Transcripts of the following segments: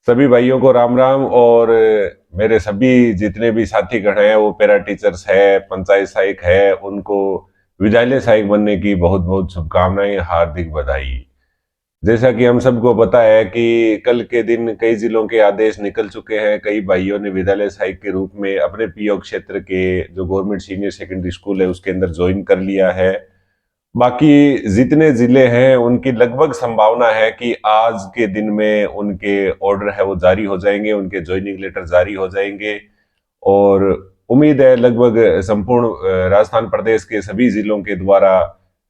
सभी भाइयों को राम राम। और मेरे सभी जितने भी साथी गण हैं वो पैरा टीचर्स है, पंचायत सहायक है, उनको विद्यालय सहायक बनने की बहुत बहुत शुभकामनाएं, हार्दिक बधाई। जैसा कि हम सबको पता है कि कल के दिन कई जिलों के आदेश निकल चुके हैं। कई भाइयों ने विद्यालय सहायक के रूप में अपने पीओ क्षेत्र के जो गवर्नमेंट सीनियर सेकेंडरी स्कूल है उसके अंदर ज्वाइन कर लिया है। बाकी जितने जिले हैं उनकी लगभग संभावना है कि आज के दिन में उनके ऑर्डर है वो जारी हो जाएंगे, उनके ज्वाइनिंग लेटर जारी हो जाएंगे। और उम्मीद है लगभग संपूर्ण राजस्थान प्रदेश के सभी जिलों के द्वारा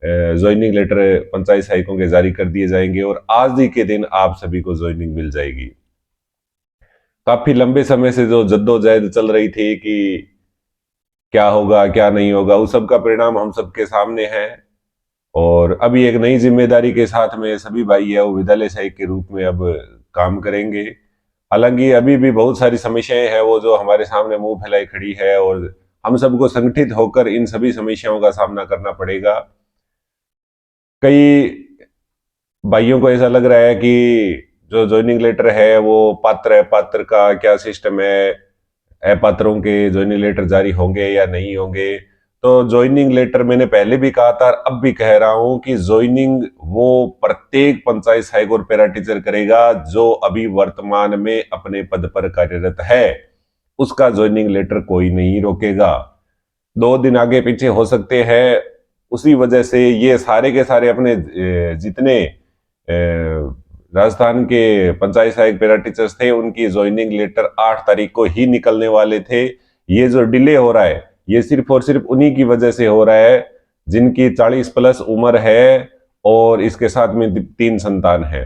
ज्वाइनिंग लेटर पंचायत सहायकों के जारी कर दिए जाएंगे और आज ही के दिन आप सभी को ज्वाइनिंग मिल जाएगी। काफी लंबे समय से जो जद्दोजहद चल रही थी कि क्या होगा क्या नहीं होगा, उस सब का परिणाम हम सबके सामने है। और अभी एक नई जिम्मेदारी के साथ में सभी भाई है वो विद्यालय सहायक के रूप में अब काम करेंगे। हालांकि अभी भी बहुत सारी समस्याएं हैं वो जो हमारे सामने मुंह फैलाई खड़ी है और हम सबको संगठित होकर इन सभी समस्याओं का सामना करना पड़ेगा। कई भाइयों को ऐसा लग रहा है कि जो ज्वाइनिंग लेटर है वो पात्र है, पात्र का क्या सिस्टम है, अपात्रों के ज्वाइनिंग लेटर जारी होंगे या नहीं होंगे। तो ज्वाइनिंग लेटर मैंने पहले भी कहा था और अब भी कह रहा हूं कि ज्वाइनिंग वो प्रत्येक पंचायत सहायक और पैरा टीचर करेगा जो अभी वर्तमान में अपने पद पर कार्यरत है। उसका ज्वाइनिंग लेटर कोई नहीं रोकेगा। 2 दिन आगे पीछे हो सकते हैं, उसी वजह से ये सारे के सारे अपने जितने राजस्थान के पंचायत सहायक पैरा टीचर्स थे उनकी ज्वाइनिंग लेटर 8 तारीख को ही निकलने वाले थे। ये जो डिले हो रहा है ये सिर्फ और सिर्फ उन्हीं की वजह से हो रहा है जिनकी 40 प्लस उम्र है और इसके साथ में 3 संतान है।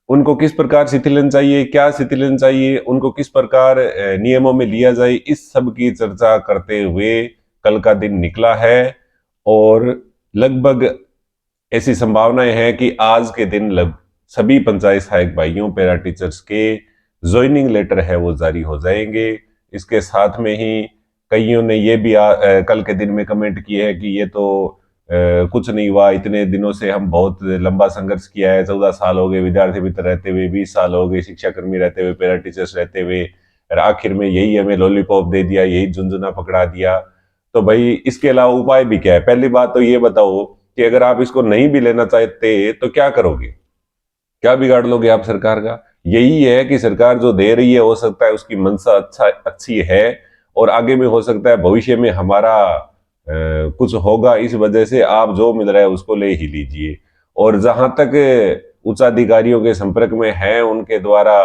उनको किस प्रकार शिथिलन चाहिए, क्या शिथिलन चाहिए, उनको किस प्रकार नियमों में लिया जाए, इस सब की चर्चा करते हुए कल का दिन निकला है। और लगभग ऐसी संभावनाएं हैं कि आज के दिन सभी पंचायत सहायक भाइयों पैरा टीचर्स के ज्वाइनिंग लेटर है वो जारी हो जाएंगे। इसके साथ में ही कईयों ने ये भी कल के दिन में कमेंट किए हैं कि ये तो कुछ नहीं हुआ, इतने दिनों से हम बहुत लंबा संघर्ष किया है, 14 साल हो गए विद्यार्थी मित्र रहते हुए, 20 साल हो गए शिक्षा कर्मी रहते हुए, पैरा टीचर्स रहते हुए, और आखिर में यही हमें लॉलीपॉप दे दिया, यही झुंझुना पकड़ा दिया। तो भाई इसके अलावा उपाय भी क्या है? पहली बात तो ये बताओ कि अगर आप इसको नहीं भी लेना चाहते तो क्या करोगे, क्या बिगाड़ लोगे आप सरकार का? यही है कि सरकार जो दे रही है हो सकता है उसकी मंशा अच्छी है और आगे में हो सकता है भविष्य में हमारा कुछ होगा, इस वजह से आप जो मिल रहा है उसको ले ही लीजिए। और जहां तक उच्चाधिकारियों के संपर्क में हैं उनके द्वारा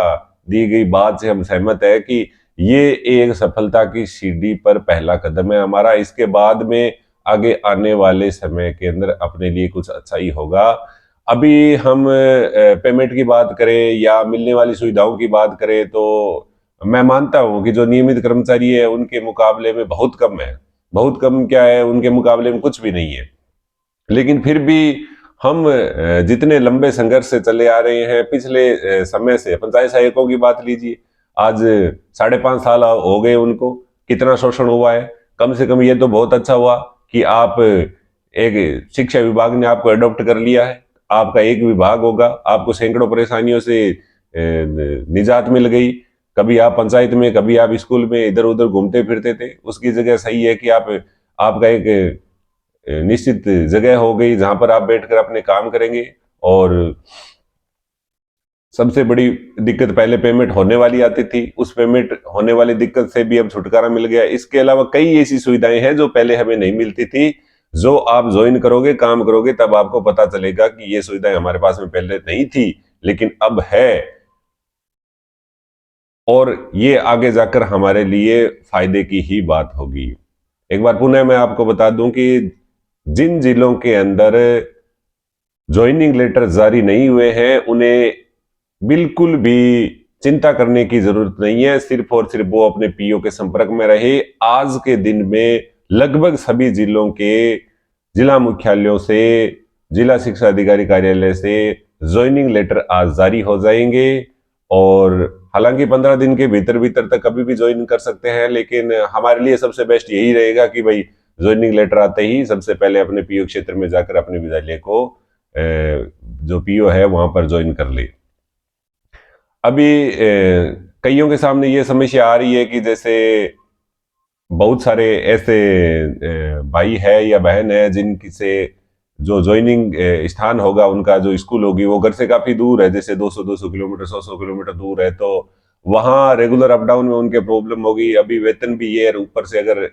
दी गई बात से हम सहमत है कि ये एक सफलता की सीढ़ी पर पहला कदम है हमारा। इसके बाद में आगे आने वाले समय के अंदर अपने लिए कुछ अच्छा ही होगा। अभी हम पेमेंट की बात करें या मिलने वाली सुविधाओं की बात करें तो मैं मानता हूं कि जो नियमित कर्मचारी है उनके मुकाबले में बहुत कम है। बहुत कम क्या है, उनके मुकाबले में कुछ भी नहीं है। लेकिन फिर भी हम जितने लंबे संघर्ष से चले आ रहे हैं पिछले समय से, पंचायत सहायकों की बात लीजिए, आज 5.5 साल हो गए उनको, कितना शोषण हुआ है। कम से कम ये तो बहुत अच्छा हुआ कि आप एक शिक्षा विभाग ने आपको अडॉप्ट कर लिया है, आपका एक विभाग होगा, आपको सैकड़ों परेशानियों से निजात मिल गई। कभी आप पंचायत में, कभी आप स्कूल में इधर उधर घूमते फिरते थे, उसकी जगह सही है कि आपका एक निश्चित जगह हो गई जहां पर आप बैठकर अपने काम करेंगे। और सबसे बड़ी दिक्कत पहले पेमेंट होने वाली आती थी, उस पेमेंट होने वाली दिक्कत से भी अब छुटकारा मिल गया। इसके अलावा कई ऐसी सुविधाएं हैं जो पहले हमें नहीं मिलती थी, जो आप ज्वाइन करोगे, काम करोगे, तब आपको पता चलेगा कि ये सुविधाएं हमारे पास में पहले नहीं थी लेकिन अब है और ये आगे जाकर हमारे लिए फायदे की ही बात होगी। एक बार पुनः मैं आपको बता दूं कि जिन जिलों के अंदर ज्वाइनिंग लेटर जारी नहीं हुए हैं उन्हें बिल्कुल भी चिंता करने की जरूरत नहीं है। सिर्फ और सिर्फ वो अपने पीओ के संपर्क में रहे। आज के दिन में लगभग सभी जिलों के जिला मुख्यालयों से, जिला शिक्षा अधिकारी कार्यालय से ज्वाइनिंग लेटर आज जारी हो जाएंगे। और हालांकि 15 दिन के भीतर भीतर तक कभी भी ज्वाइन कर सकते हैं, लेकिन हमारे लिए सबसे बेस्ट यही रहेगा कि भाई ज्वाइनिंग लेटर आते ही सबसे पहले अपने पीओ क्षेत्र में जाकर अपने विद्यालय को जो पीओ है वहां पर ज्वाइन कर ले। अभी कईयों के सामने ये समस्या आ रही है कि जैसे बहुत सारे ऐसे भाई है या बहन है जिनकी से जो ज्वाइनिंग स्थान होगा, उनका जो स्कूल होगी वो घर से काफी दूर है, जैसे 200 किलोमीटर 100 किलोमीटर दूर है, तो वहाँ रेगुलर अप डाउन में उनके प्रॉब्लम होगी। अभी वेतन भी ये ऊपर से अगर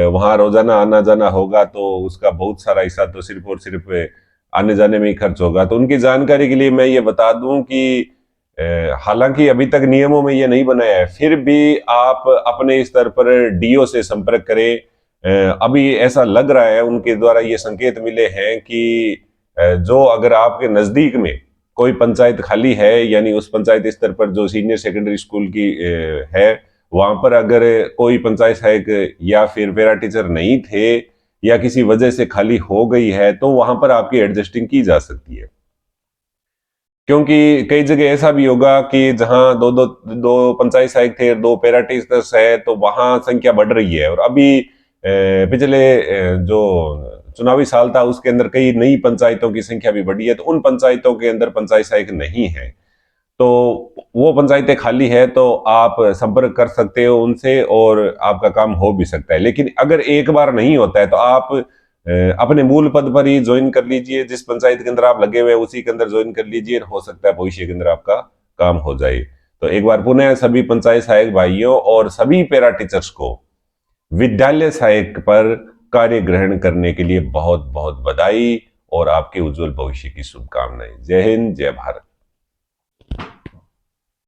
वहाँ रोजाना आना जाना होगा तो उसका बहुत सारा हिस्सा तो सिर्फ और सिर्फ आने जाने में ही खर्च होगा। तो उनकी जानकारी के लिए मैं ये बता दूं कि हालांकि अभी तक नियमों में ये नहीं बनाया है, फिर भी आप अपने स्तर पर डीओ से संपर्क करें। अभी ऐसा लग रहा है, उनके द्वारा ये संकेत मिले हैं कि जो अगर आपके नजदीक में कोई पंचायत खाली है, यानी उस पंचायत स्तर पर जो सीनियर सेकेंडरी स्कूल की है, वहां पर अगर कोई पंचायत सहायक या फिर पैरा टीचर नहीं थे या किसी वजह से खाली हो गई है, तो वहां पर आपकी एडजस्टिंग की जा सकती है। क्योंकि कई जगह ऐसा भी होगा कि जहां दो दो दो पंचायत सहायक थे, दो पैरा टीचर्स है, तो वहां संख्या बढ़ रही है। और अभी पिछले जो चुनावी साल था उसके अंदर कई नई पंचायतों की संख्या भी बढ़ी है, तो उन पंचायतों के अंदर पंचायत सहायक नहीं है, तो वो पंचायतें खाली है, तो आप संपर्क कर सकते हो उनसे और आपका काम हो भी सकता है। लेकिन अगर एक बार नहीं होता है तो आप अपने मूल पद पर ही ज्वाइन कर लीजिए, जिस पंचायत के अंदर आप लगे हुए हैं उसी के अंदर ज्वाइन कर लीजिए, हो सकता है भविष्य के अंदर आपका काम हो जाए। तो एक बार पुनः सभी पंचायत सहायक भाइयों और सभी पैरा टीचर्स को विद्यालय सहायक पर कार्य ग्रहण करने के लिए बहुत बहुत बधाई और आपके उज्जवल भविष्य की शुभकामनाएं। जय हिंद, जय भारत।